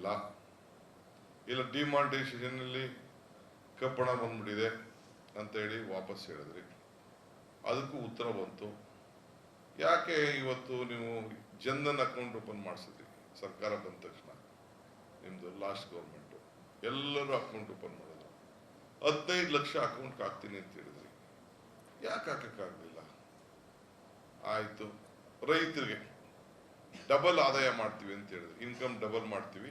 ಆಗಿಲ್ಲ, ಇಲ್ಲ ಡಿಮಾನಿಟೈಸೇಷನ್ನಲ್ಲಿ ಕಪ್ಪಣ ಬಂದ್ಬಿಟ್ಟಿದೆ ಅಂತ ಹೇಳಿ ವಾಪಸ್ ಹೇಳಿದ್ರಿ. ಅದಕ್ಕೂ ಉತ್ತರ ಬಂತು. ಯಾಕೆ ಇವತ್ತು ನೀವು ಜನ್ಧನ್ ಅಕೌಂಟ್ ಓಪನ್ ಮಾಡಿಸಿದ್ರಿ ಸರ್ಕಾರ ಬಂದ ತಕ್ಷಣ? ನಿಮ್ದು ಲಾಸ್ಟ್ ಗೌರ್ಮೆಂಟು ಎಲ್ಲರೂ ಅಕೌಂಟ್ ಓಪನ್ ಮಾಡಿದ್ರು. 15 ಲಕ್ಷ ಅಕೌಂಟ್ ಹಾಕ್ತೀನಿ ಅಂತ ಹೇಳಿದ್ರಿ. ಯಾಕೆ ಹಾಕಕ್ಕಾಗಲಿಲ್ಲ? ಆಯ್ತು, ರೈತರಿಗೆ ಡಬಲ್ ಆದಾಯ ಮಾಡ್ತೀವಿ ಅಂತ ಹೇಳಿದ್ರಿ, ಇನ್ಕಮ್ ಡಬಲ್ ಮಾಡ್ತೀವಿ,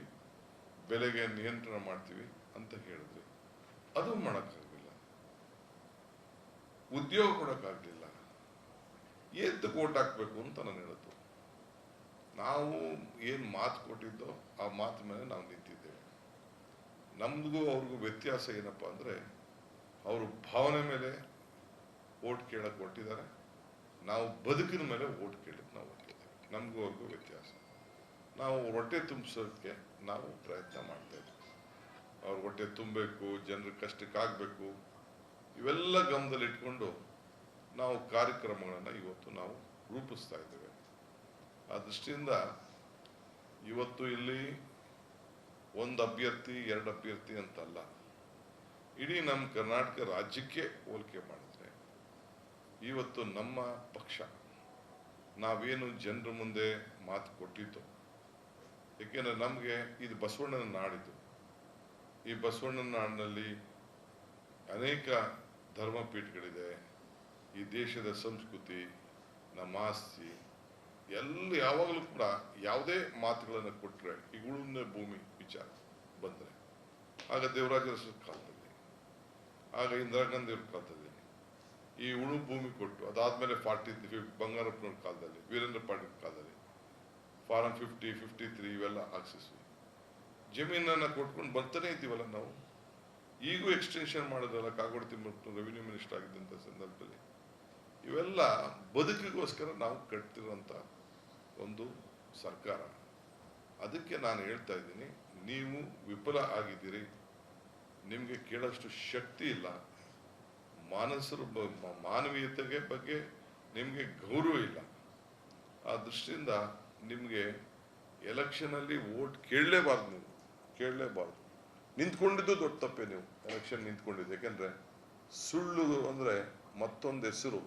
ಬೆಲೆಗೆ ನಿಯಂತ್ರಣ ಮಾಡ್ತೀವಿ ಅಂತ ಹೇಳಿದ್ರಿ. ಅದು ಮಾಡೋಕ್ಕಾಗಲಿಲ್ಲ. ಉದ್ಯೋಗ ಕೊಡೋಕ್ಕಾಗಲಿಲ್ಲ. ಎದ್ದು ಓಟ್ ಹಾಕ್ಬೇಕು ಅಂತ ನಾನು ಹೇಳೋದು. ನಾವು ಏನು ಮಾತು ಕೊಟ್ಟಿದ್ದೋ ಆ ಮಾತು ಮೇಲೆ ನಾವು ನಿಂತಿದ್ದೇವೆ. ನಮಗೂ ಅವ್ರಿಗೂ ವ್ಯತ್ಯಾಸ ಏನಪ್ಪ ಅಂದರೆ, ಅವರು ಭಾವನೆ ಮೇಲೆ ಓಟ್ ಕೇಳಕ್ಕೆ ಹೊರಟಿದ್ದಾರೆ, ನಾವು ಬದುಕಿನ ಮೇಲೆ ಓಟ್ ಕೇಳಕ್ಕೆ ನಾವು ಹೊರಟಿದ್ದೇವೆ. ನಮಗೂ ಅವ್ರಿಗೂ ವ್ಯತ್ಯಾಸ. ನಾವು ಹೊಟ್ಟೆ ತುಂಬಿಸೋದಕ್ಕೆ ನಾವು ಪ್ರಯತ್ನ ಮಾಡ್ತಾ ಇದ್ದೀವಿ. ಅವ್ರ ಹೊಟ್ಟೆ ತುಂಬಬೇಕು, ಜನರ ಕಷ್ಟಕ್ಕಾಗಬೇಕು, ಇವೆಲ್ಲ ಗಮನದಲ್ಲಿ ಇಟ್ಕೊಂಡು ನಾವು ಕಾರ್ಯಕ್ರಮಗಳನ್ನು ಇವತ್ತು ನಾವು ರೂಪಿಸ್ತಾ ಇದ್ದೇವೆ. ಆ ದೃಷ್ಟಿಯಿಂದ ಇವತ್ತು ಇಲ್ಲಿ ಒಂದು ಅಭ್ಯರ್ಥಿ, 2 ಅಭ್ಯರ್ಥಿ ಅಂತಲ್ಲ, ಇಡೀ ನಮ್ಮ ಕರ್ನಾಟಕ ರಾಜ್ಯಕ್ಕೆ ಹೋಲಿಕೆ ಮಾಡಿದ್ರೆ ಇವತ್ತು ನಮ್ಮ ಪಕ್ಷ ನಾವೇನು ಜನರ ಮುಂದೆ ಮಾತು ಕೊಟ್ಟಿದ್ದು, ಏಕೆಂದರೆ ನಮಗೆ ಇದು ಬಸವಣ್ಣನ ನಾಡಿದ್ದು. ಈ ಬಸವಣ್ಣನ ನಾಡಿನಲ್ಲಿ ಅನೇಕ ಧರ್ಮಪೀಠಗಳಿದೆ. ಈ ದೇಶದ ಸಂಸ್ಕೃತಿ, ನಮ್ಮ ಆಸ್ತಿ ಎಲ್ಲ ಯಾವಾಗಲೂ ಕೂಡ ಯಾವುದೇ ಮಾತುಗಳನ್ನು ಕೊಟ್ಟರೆ, ಈ ಉಳುಮೆ ಭೂಮಿ ವಿಚಾರ ಬಂದರೆ, ಆಗ ದೇವರಾಜ ಅರಸರ ಕಾಲದಲ್ಲಿ, ಆಗ ಇಂದಿರಾ ಗಾಂಧಿ ಅವ್ರ ಕಾಲದಲ್ಲಿ ಈ ಉಳು ಭೂಮಿ ಕೊಟ್ಟು, ಅದಾದ್ಮೇಲೆ 40 ಬಂಗಾರಪ್ಪನವ್ರ ಕಾಲದಲ್ಲಿ, ವೀರೇಂದ್ರ ಪಾಟೀಲ್ ಕಾಲದಲ್ಲಿ ಫಾರಂ 50, 53 ಇವೆಲ್ಲ ಹಾಕ್ಸಿದ್ವಿ. ಜಮೀನನ್ನು ಕೊಟ್ಕೊಂಡು ಬರ್ತಾನೆ ಇದ್ದೀವಲ್ಲ ನಾವು. ಈಗೂ ಎಕ್ಸ್ಟೆನ್ಷನ್ ಮಾಡೋದಲ್ಲ, ಕಾಗೋಡು ತಿಮ್ಮಪ್ಪನ ರೆವಿನ್ಯೂ ಮಿನಿಸ್ಟರ್ ಆಗಿದ್ದಂಥ ಸಂದರ್ಭದಲ್ಲಿ. ಇವೆಲ್ಲ ಬದುಕಿಗೋಸ್ಕರ ನಾವು ಕಟ್ತಿರುವಂಥ ಒಂದು ಸರ್ಕಾರ. ಅದಕ್ಕೆ ನಾನು ಹೇಳ್ತಾ ಇದ್ದೀನಿ, ನೀವು ವಿಫಲ ಆಗಿದ್ದೀರಿ. ನಿಮಗೆ ಕೇಳೋಷ್ಟು ಶಕ್ತಿ ಇಲ್ಲ, ಮಾನವೀಯತೆಗೆ ಬಗ್ಗೆ ನಿಮಗೆ ಗೌರವ ಇಲ್ಲ. ಆ ದೃಷ್ಟಿಯಿಂದ ನಿಮಗೆ ಎಲೆಕ್ಷನಲ್ಲಿ ವೋಟ್ ಕೇಳಲೇಬಾರ್ದು. ನೀವು ಕೇಳಲೇಬಾರ್ದು. ನಿಂತ್ಕೊಂಡಿದ್ದು ದೊಡ್ಡ ತಪ್ಪೆ. ನೀವು ಎಲೆಕ್ಷನ್ ನಿಂತ್ಕೊಂಡಿದ್ದು ಯಾಕೆಂದರೆ ಸುಳ್ಳು ಅಂದರೆ ಮತ್ತೊಂದು ಹೆಸರು.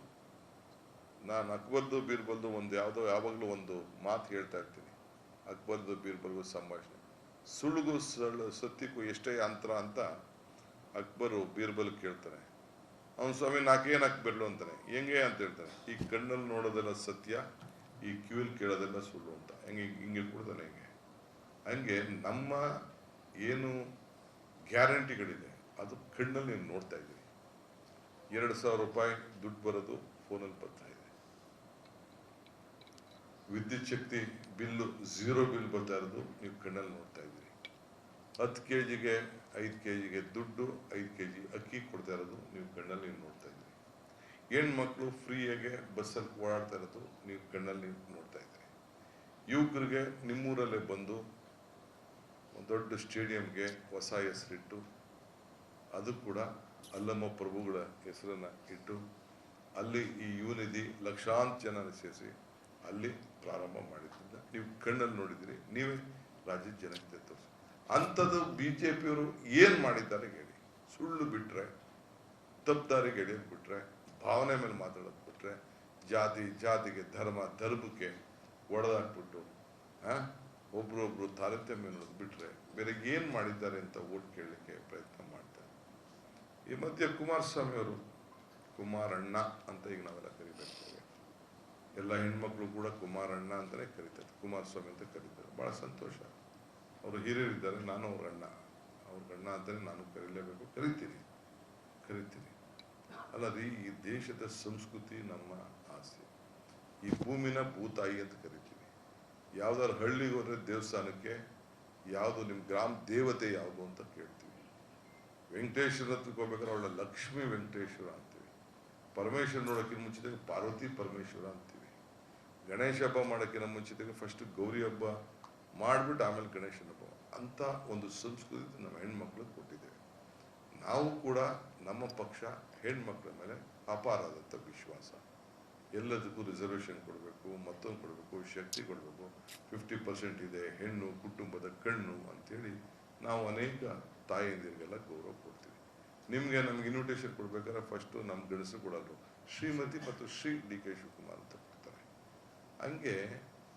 ನಾನು ಅಕ್ಬರ್ದು ಬೀರ್ಬಲ್ದು ಒಂದು ಯಾವಾಗಲೂ ಒಂದು ಮಾತು ಹೇಳ್ತಾ ಇರ್ತೀನಿ. ಅಕ್ಬರ್ದು ಬೀರ್ಬಲ್ಗೂ ಸಂಭಾಷಣೆ, ಸುಳ್ಳಿಗೂ ಸತ್ಯಕ್ಕೂ ಎಷ್ಟೇ ಅಂತರ ಅಂತ ಅಕ್ಬರು ಬೀರ್ಬಲ್ ಕೇಳ್ತಾನೆ. ಅವನು ಸ್ವಾಮಿ ನಾಕೇನು ಹಾಕ್ಬರ್ಲು ಅಂತಾನೆ. ಹೆಂಗೆ ಅಂತ ಹೇಳ್ತಾನೆ, ಈ ಕಣ್ಣಲ್ಲಿ ನೋಡೋದೆಲ್ಲ ಸತ್ಯ, ಈ ಕಿವಿಲ್ ಕೇಳೋದೆಲ್ಲ ಸುಳ್ಳು ಅಂತ. ಹಿಂಗೆ ಕೊಡ್ತಾನೆ. ಹಂಗೆ ನಮ್ಮ ಏನು ಗ್ಯಾರಂಟಿಗಳಿದೆ ಅದು ಕಣ್ಣಲ್ಲಿ ನೀವು ನೋಡ್ತಾ ಇದ್ದೀರಿ. 2,000 ರೂಪಾಯಿ ದುಡ್ಡು ಬರೋದು ಫೋನಲ್ಲಿ ಬರ್ತಾ ಇದೆ. ವಿದ್ಯುತ್ ಶಕ್ತಿ ಬಿಲ್ಲು 0 ಬಿಲ್ ಬರ್ತಾ ಇರೋದು ನೀವು ಕಣ್ಣಲ್ಲಿ ನೋಡ್ತಾ ಇದ್ದೀರಿ. 10 kgಗೆ 5 kgಗೆ ದುಡ್ಡು, 5 kg ಅಕ್ಕಿ ಕೊಡ್ತಾ ಇರೋದು ನೀವು ಕಣ್ಣಲ್ಲಿ ನೋಡ್ತಾ ಇದ್ದೀರಿ. ಹೆಣ್ಮಕ್ಳು ಫ್ರೀಯಾಗೆ ಬಸ್ಸಲ್ಲಿ ಓಡಾಡ್ತಾ ಇರೋದು ನೀವು ಕಣ್ಣಲ್ಲಿ ನೋಡ್ತಾ ಇದ್ದೀರಿ. ಯುವಕರಿಗೆ ನಿಮ್ಮೂರಲ್ಲೇ ಬಂದು ಒಂದು ದೊಡ್ಡ ಸ್ಟೇಡಿಯಂಗೆ ಹೊಸ ಹೆಸರಿಟ್ಟು, ಅದು ಕೂಡ ಅಲ್ಲಮ್ಮ ಪ್ರಭುಗಳ ಹೆಸರನ್ನು ಇಟ್ಟು, ಅಲ್ಲಿ ಈ ಯುವನಿಧಿ ಲಕ್ಷಾಂತರ ಜನ ಸೇರಿಸಿ ಅಲ್ಲಿ ಪ್ರಾರಂಭ ಮಾಡಿದ್ರಿಂದ ನೀವು ಕಣ್ಣಲ್ಲಿ ನೋಡಿದ್ದೀರಿ. ನೀವೇ ರಾಜ್ಯದ ಜನತೆ ತೋರಿಸಿ. ಅಂಥದ್ದು BJPಯವರು ಏನು ಮಾಡಿದ್ದಾರೆ ಹೇಳಿ. ಸುಳ್ಳು ಬಿಟ್ಟರೆ, ತಪ್ಪುದಾರಿಗೆ ಎಳೆಯೋದು ಬಿಟ್ಟರೆ, ಭಾವನೆ ಮೇಲೆ ಮಾತಾಡೋದು ಬಿಟ್ಟರೆ, ಜಾತಿಗೆ ಧರ್ಮಕ್ಕೆ ಒಡೆದಾಕ್ಬಿಟ್ಟು ಒಬ್ರೊಬ್ರು ತಾರತಮ್ಯ ನೋಡೋದು ಬಿಟ್ಟರೆ ಬೇರೆ ಏನು ಮಾಡಿದ್ದಾರೆ ಅಂತ ಓಟ್ ಕೇಳಲಿಕ್ಕೆ ಪ್ರಯತ್ನ ಮಾಡ್ತಾರೆ. ಈ ಮಧ್ಯೆ ಕುಮಾರಸ್ವಾಮಿ ಅವರು, ಕುಮಾರಣ್ಣ ಅಂತ ಈಗ ನಾವೆಲ್ಲ ಕರಿಬೇಕು. ಎಲ್ಲ ಹೆಣ್ಮಕ್ಳು ಕೂಡ ಕುಮಾರಣ್ಣ ಅಂತಲೇ ಕರೀತಾರೆ, ಕುಮಾರಸ್ವಾಮಿ ಅಂತ ಕರೀತಾರೆ. ಭಾಳ ಸಂತೋಷ. ಅವರು ಹಿರಿಯರಿದ್ದಾರೆ, ನಾನು ಅವ್ರ ಅಣ್ಣ ಅಂತಲೇ ನಾನು ಕರೀಲೇಬೇಕು. ಕರಿತೀನಿ. ಅಲ್ಲದೆ ಈ ದೇಶದ ಸಂಸ್ಕೃತಿ ನಮ್ಮ ಆಸೆ. ಈ ಭೂಮಿನ ಭೂತಾಯಿ ಅಂತ ಕರಿತೀವಿ. ಯಾವ್ದಾದ್ರು ಹಳ್ಳಿಗೆ ಹೋದ್ರೆ ದೇವಸ್ಥಾನಕ್ಕೆ ಯಾವುದು ನಿಮ್ಮ ಗ್ರಾಮ ದೇವತೆ ಯಾವುದು ಅಂತ ಕೇಳ್ತೀವಿ. ವೆಂಕಟೇಶ್ವರ ಹತ್ರಕ್ಕೆ ಹೋಗ್ಬೇಕಾದ್ರೆ ಅವಳ ಲಕ್ಷ್ಮೀ ವೆಂಕಟೇಶ್ವರ ಅಂತೀವಿ. ಪರಮೇಶ್ವರ ನೋಡೋಕ್ಕಿಂತ ಮುಂಚಿತವಾಗಿ ಪಾರ್ವತಿ ಪರಮೇಶ್ವರ ಅಂತೀವಿ. ಗಣೇಶ ಹಬ್ಬ ಮಾಡೋಕ್ಕಿಂತ ಮುಂಚಿತವಾಗಿ ಫಸ್ಟ್ ಗೌರಿ ಹಬ್ಬ ಮಾಡಿಬಿಟ್ಟು ಆಮೇಲೆ ಗಣೇಶನ ಹಬ್ಬ ಅಂತ ಒಂದು ಸಂಸ್ಕೃತಿ ನಮ್ಮ ಹೆಣ್ಮಕ್ಳಿಗೆ ಕೊಟ್ಟಿದ್ದೇವೆ. ನಾವು ಕೂಡ ನಮ್ಮ ಪಕ್ಷ ಹೆಣ್ಮಕ್ಳ ಮೇಲೆ ಅಪಾರವಾದಂಥ ವಿಶ್ವಾಸ. ಎಲ್ಲದಕ್ಕೂ ರಿಸರ್ವೇಷನ್ ಕೊಡಬೇಕು, ಮತ್ತೊಂದು ಕೊಡಬೇಕು, ಶಕ್ತಿ ಕೊಡಬೇಕು. 50% ಇದೆ, ಹೆಣ್ಣು ಕುಟುಂಬದ ಕಣ್ಣು ಅಂತೇಳಿ ನಾವು ಅನೇಕ ತಾಯಂದಿರಿಗೆಲ್ಲ ಗೌರವ ಕೊಡ್ತೀವಿ. ನಿಮಗೆ ನಮ್ಗೆ ಇನ್ವಿಟೇಷನ್ ಕೊಡ್ಬೇಕಾದ್ರೆ ಫಸ್ಟು ನಮ್ಮ ಗಂಡಸರು ಕೊಡೋದು ಶ್ರೀಮತಿ ಮತ್ತು ಶ್ರೀ ಡಿ ಕೆ ಶಿವಕುಮಾರ್ ಅಂತ ಕೊಡ್ತಾರೆ. ಹಂಗೆ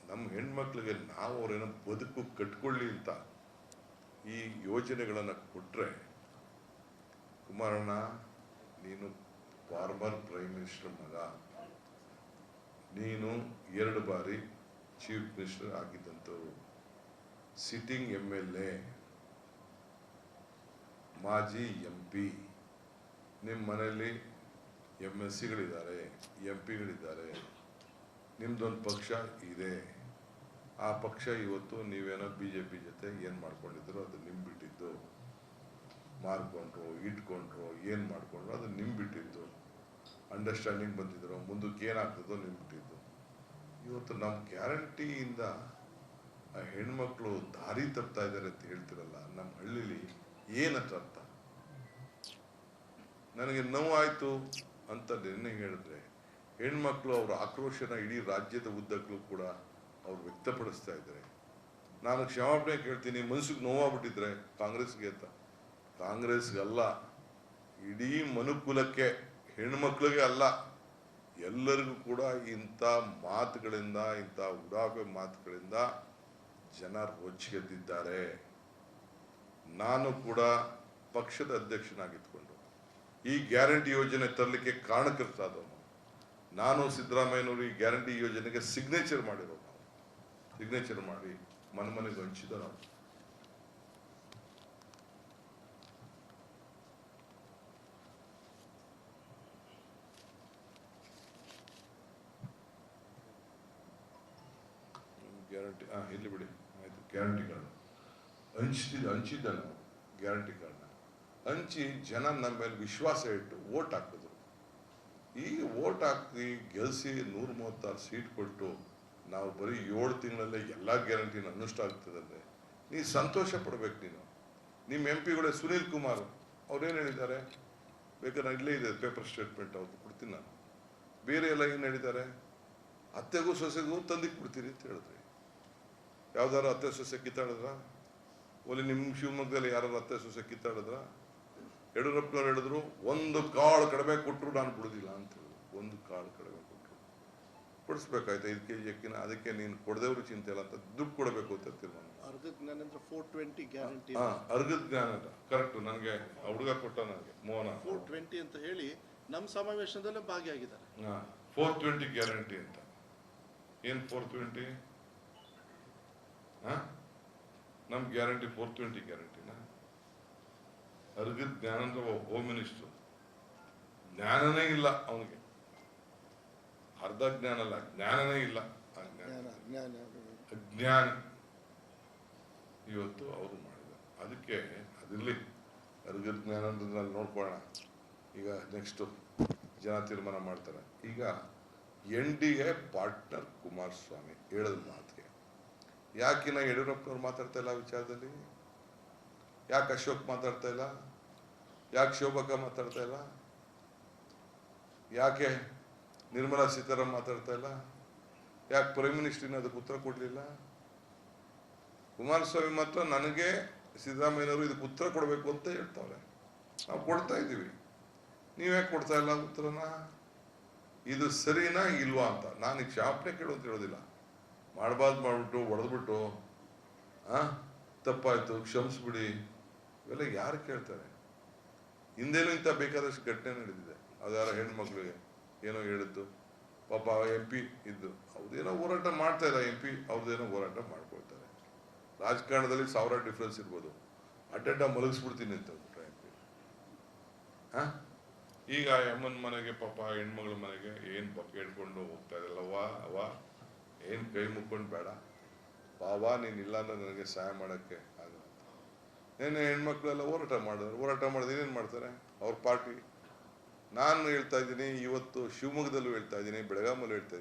ನಮ್ಮ ಹೆಣ್ಮಕ್ಳಿಗೆ ನಾವು ಅವ್ರೇನೋ ಬದುಕು ಕಟ್ಕೊಳ್ಳಿ ಅಂತ ಈ ಯೋಜನೆಗಳನ್ನು ಕೊಟ್ಟರೆ, ಕುಮಾರಣ್ಣ ನೀನು ಫಾರ್ಮರ್ ಪ್ರೈಮ್ ಮಿನಿಸ್ಟರ್ ಮಗ, ನೀನು 2 ಬಾರಿ ಚೀಫ್ ಮಿನಿಸ್ಟರ್ ಆಗಿದ್ದಂಥವ್ರು, ಸಿಟ್ಟಿಂಗ್ MLA, ಮಾಜಿ MP, ನಿಮ್ಮ ಮನೆಯಲ್ಲಿ MLCಗಳಿದ್ದಾರೆ, MP ಗಳಿದ್ದಾರೆ, ನಿಮ್ದೊಂದು ಪಕ್ಷ ಇದೆ. ಆ ಪಕ್ಷ ಇವತ್ತು ನೀವೇನೋ BJP ಜೊತೆ ಏನು ಮಾಡ್ಕೊಂಡಿದ್ರು ಅದು ನಿಮ್ ಬಿಟ್ಟಿದ್ದು, ಮಾರ್ಕೊಂಡ್ರು ಇಟ್ಕೊಂಡ್ರು ಏನು ಮಾಡ್ಕೊಂಡ್ರು ಅದು ನಿಮ್ ಬಿಟ್ಟಿದ್ದು, ಅಂಡರ್ಸ್ಟ್ಯಾಂಡಿಂಗ್ ಬಂದಿದ್ರು, ಮುಂದಕ್ಕೆ ಏನಾಗ್ತದೋ ನಿಮ್ ಬಿಟ್ಟಿದ್ದು. ಇವತ್ತು ನಮ್ಮ ಗ್ಯಾರಂಟಿಯಿಂದ ಆ ಹೆಣ್ಮಕ್ಳು ದಾರಿ ತಪ್ತಾ ಇದ್ದಾರೆ ಅಂತ ಹೇಳ್ತಿರಲ್ಲ, ನಮ್ಮ ಹಳ್ಳಿಲಿ ಏನಂತ ಅರ್ಥ? ನನಗೆ ನೋವಾಯ್ತು ಅಂತ ನಿನ್ನೆ ಹೇಳಿದ್ರೆ ಹೆಣ್ಮಕ್ಳು ಅವ್ರ ಆಕ್ರೋಶನ ಇಡೀ ರಾಜ್ಯದ ಉದ್ದಕ್ಕೂ ಕೂಡ ಅವ್ರು ವ್ಯಕ್ತಪಡಿಸ್ತಾ ಇದ್ದಾರೆ. ನಾನು ಕ್ಷಮಾಪಣೆ ಕೇಳ್ತೀನಿ, ಮನಸ್ಸಿಗೆ ನೋವಾಗ್ಬಿಟ್ಟಿದ್ರೆ ಕಾಂಗ್ರೆಸ್ಗೆ ಅಂತ. ಕಾಂಗ್ರೆಸ್ಗಲ್ಲ, ಇಡೀ ಮನುಕುಲಕ್ಕೆ, ಹೆಣ್ಮಕ್ಳಿಗೆ ಅಲ್ಲ, ಎಲ್ಲರಿಗೂ ಕೂಡ ಇಂಥ ಮಾತುಗಳಿಂದ, ಇಂಥ ಉಡಾಫೆ ಮಾತುಗಳಿಂದ ಜನ ರೊಚ್ಚಿಗೆದ್ದಿದ್ದಾರೆ. ನಾನು ಕೂಡ ಪಕ್ಷದ ಅಧ್ಯಕ್ಷನಾಗಿದ್ಕೊಂಡು ಈ ಗ್ಯಾರಂಟಿ ಯೋಜನೆ ತರಲಿಕ್ಕೆ ಕಾರಣಕರ್ತಾದವನು ನಾನು. ಸಿದ್ದರಾಮಯ್ಯನವರು ಈ ಗ್ಯಾರಂಟಿ ಯೋಜನೆಗೆ ಸಿಗ್ನೇಚರ್ ಮಾಡಿರೋ, ಸಿಗ್ನೇಚರ್ ಮಾಡಿ ಮನೆಗೆ ಹಂಚಿದ ನಾವು. ಗ್ಯಾರಂಟಿ ಇಲ್ಲಿ ಬಿಡಿ ಆಯ್ತು. ಗ್ಯಾರಂಟಿ ಕಾರ್ಡ್ ಹಂಚಿದ್ದ ನಾವು ಗ್ಯಾರಂಟಿ ಕಾರ್ಡ್ನ ಹಂಚಿ ಜನ ನಮ್ಮ ಮೇಲೆ ವಿಶ್ವಾಸ ಇಟ್ಟು ವೋಟ್ ಹಾಕಿದ್ರು. ಈಗ ವೋಟ್ ಹಾಕಿ ಗೆಲ್ಲಿಸಿ 136 ಸೀಟ್ ಕೊಟ್ಟು ನಾವು ಬರೀ 7 ತಿಂಗಳಲ್ಲೇ ಎಲ್ಲ ಗ್ಯಾರಂಟಿನ ಅನುಷ್ಠಾನ ಆಗ್ತದಂದ್ರೆ ನೀನು ಸಂತೋಷ ಪಡ್ಬೇಕು. ನಿಮ್ಮ MP ಸುನೀಲ್ ಕುಮಾರ್ ಅವ್ರೇನು ಹೇಳಿದ್ದಾರೆ, ಬೇಕಾದ್ರೆ ಇಲ್ಲೇ ಇದೆ ಪೇಪರ್ ಸ್ಟೇಟ್ಮೆಂಟ್, ಅವ್ರು ಕೊಡ್ತೀನಿ ನಾನು. ಬೇರೆ ಎಲ್ಲ ಏನು ಹೇಳಿದ್ದಾರೆ, ಅತ್ತೆಗೂ ಸೊಸೆಗೂ ತಂದಿಕ್ಕೆ ಕೊಡ್ತೀರಿ ಅಂತ ಹೇಳಿದ್ರಿ. ಯಾವ್ದಾರು ಅತ್ತೆ ಸೊಸೆ ಕಿತ್ತಾಡಿದ್ರ? ಒಲಿ ನಿಮ್ಮ ಶಿವಮೊಗ್ಗದಲ್ಲಿ ಯಾರು ಅತ್ತೆ ಸೊಸೆ ಕಿತ್ತಾಡಿದ್ರ? ಯಡಿಯೂರಪ್ಪನವ್ರು ಹೇಳಿದ್ರು, 1 ಕಾಳು ಕಡಿಮೆ ಕೊಟ್ಟರು ನಾನು ಬಿಡುದಿಲ್ಲ ಅಂತ ಹೇಳಿದ್ರು. 1 ಕಾಳು ಕಡಿಮೆ ಕೊಟ್ಟರು ಕೊಡಿಸ್ಬೇಕಾಯ್ತು 5 kg ಅಕ್ಕಿನ. ಅದಕ್ಕೆ ನೀನು ಕೊಡದೇವ್ರು ಚಿಂತೆ ಇಲ್ಲ ಅಂತ ದುಡ್ಡು ಕೊಡಬೇಕು ಅಂತ ತೀರ್ಮಾನ. ಅರ್ಗದ ಜ್ಞಾನ 420 ಗ್ಯಾರಂಟಿ. ಅರ್ಗದ ಜ್ಞಾನ ಕರೆಕ್ಟ್. ನನಗೆ ಹುಡುಗ ಕೊಟ್ಟ, ನನಗೆ ಮೋಹನ 420 ಅಂತ ಹೇಳಿ ನಮ್ಮ ಸಮಾವೇಶದಲ್ಲೇ ಭಾಗಿಯಾಗಿದ್ದಾರೆ. 420 ಗ್ಯಾರಂಟಿ ಅಂತ. ಏನ್ 420? ನಮ್ ಗ್ಯಾರಂಟಿ 420 ಗ್ಯಾರಂಟಿನ? ಅರ್ಗದ ಜ್ಞಾನ ಅಂದ್ರೆ ಹೋಮ್ ಮಿನಿಸ್ಟರ್, ಜ್ಞಾನನೇ ಇಲ್ಲ ಅವನಿಗೆ. ಅರ್ಧ ಜ್ಞಾನ ಅಲ್ಲ, ಜ್ಞಾನನೇ ಇಲ್ಲ. ಅಜ್ಞಾನಿ ಇವತ್ತು ಅವರು ಮಾಡಿದ್ದಾರೆ. ಅದಕ್ಕೆ ಅದಿರ್ಲಿ, ಅರ್ಗದ ಜ್ಞಾನ ಅಂದ್ರೆ ನೋಡ್ಕೊಳ್ಳೋಣ. ಈಗ ನೆಕ್ಸ್ಟ್ ಜನ ತೀರ್ಮಾನ ಮಾಡ್ತಾರೆ. ಈಗ NDA ಪಾರ್ಟ್ನರ್ ಕುಮಾರಸ್ವಾಮಿ ಹೇಳಿದ ಮಾತಿಗೆ ಯಾಕಿನ ಯಡಿಯೂರಪ್ಪನವ್ರು ಮಾತಾಡ್ತಾ ಇಲ್ಲ ವಿಚಾರದಲ್ಲಿ? ಯಾಕೆ ಅಶೋಕ್ ಮಾತಾಡ್ತಾ ಇಲ್ಲ? ಯಾಕೆ ಶೋಭಕ್ಕ ಮಾತಾಡ್ತಾ ಇಲ್ಲ? ಯಾಕೆ ನಿರ್ಮಲಾ ಸೀತಾರಾಮನ್ ಮಾತಾಡ್ತಾ ಇಲ್ಲ? ಯಾಕೆ ಪ್ರೈಮ್ ಮಿನಿಸ್ಟರ್ನ ಅದಕ್ಕೆ ಉತ್ತರ ಕೊಡ್ಲಿಲ್ಲ? ಕುಮಾರಸ್ವಾಮಿ ಮಾತ್ರ ನನಗೆ ಸಿದ್ದರಾಮಯ್ಯನವರು ಇದಕ್ಕೆ ಉತ್ತರ ಕೊಡಬೇಕು ಅಂತ ಹೇಳ್ತಾವ್ರೆ. ನಾವು ಕೊಡ್ತಾ ಇದ್ದೀವಿ, ನೀವ್ಯಾಕೆ ಕೊಡ್ತಾ ಇಲ್ಲ ಉತ್ತರನ? ಇದು ಸರಿನಾ ಇಲ್ವಾ ಅಂತ ನಾನು ಕ್ಷಮಾಪಣೆ ಕೇಳು ಅಂತ ಹೇಳೋದಿಲ್ಲ. ಮಾಡಬಾರ್ದು ಮಾಡ್ಬಿಟ್ಟು ಹೊಡೆದ್ಬಿಟ್ಟು ತಪ್ಪಾಯ್ತು ಕ್ಷಮಿಸ್ಬಿಡಿ ಇವೆಲ್ಲ ಯಾರು ಕೇಳ್ತಾರೆ? ಹಿಂದೆನೂ ಇಂಥ ಬೇಕಾದಷ್ಟು ಘಟನೆ ನಡೆದಿದೆ. ಅದಾರ ಹೆಣ್ಮಕ್ಳಿಗೆ ಏನೋ ಹೇಳಿದ್ದು, ಪಾಪ MP ಇದ್ದು ಅವ್ರದ್ದೇನೋ ಹೋರಾಟ ಮಾಡ್ತಾ ಇಲ್ಲ, MP ಅವ್ರದ್ದೇನೋ ಹೋರಾಟ ಮಾಡ್ಕೊಳ್ತಾರೆ. ರಾಜಕಾರಣದಲ್ಲಿ 1000 ಡಿಫ್ರೆನ್ಸ್ ಇರ್ಬೋದು, ಅಡ್ಡ ಮಲಗಿಸ್ಬಿಡ್ತೀನಿ ಅಂತ MP. ಈಗ ಅಮ್ಮನ ಮನೆಗೆ, ಪಾಪ ಹೆಣ್ಮಗಳ ಮನೆಗೆ ಏನು ಪಾಪ ಹೇಳ್ಕೊಂಡು ಹೋಗ್ತಾ ಇದಲ್ಲವ್ವ ಅವ್ವ, ಏನು ಕೈ ಮುಕ್ಕೊಂಡು ಬೇಡ ಬಾಬಾ, ನೀನಿಲ್ಲ ಅಂದ್ರೆ ನನಗೆ ಸಹಾಯ ಮಾಡೋಕ್ಕೆ ಆಗಲ್ಲ. ಏನೇ ಹೆಣ್ಮಕ್ಳೆಲ್ಲ ಹೋರಾಟ ಮಾಡಿದ್ರೆ ಏನೇನು ಮಾಡ್ತಾರೆ ಅವ್ರ ಪಾರ್ಟಿ. ನಾನು ಹೇಳ್ತಾ ಇದ್ದೀನಿ, ಇವತ್ತು ಶಿವಮೊಗ್ಗದಲ್ಲೂ ಹೇಳ್ತಾ ಇದ್ದೀನಿ, ಬೆಳಗಾಮಲ್ಲೂ ಹೇಳ್ತಾ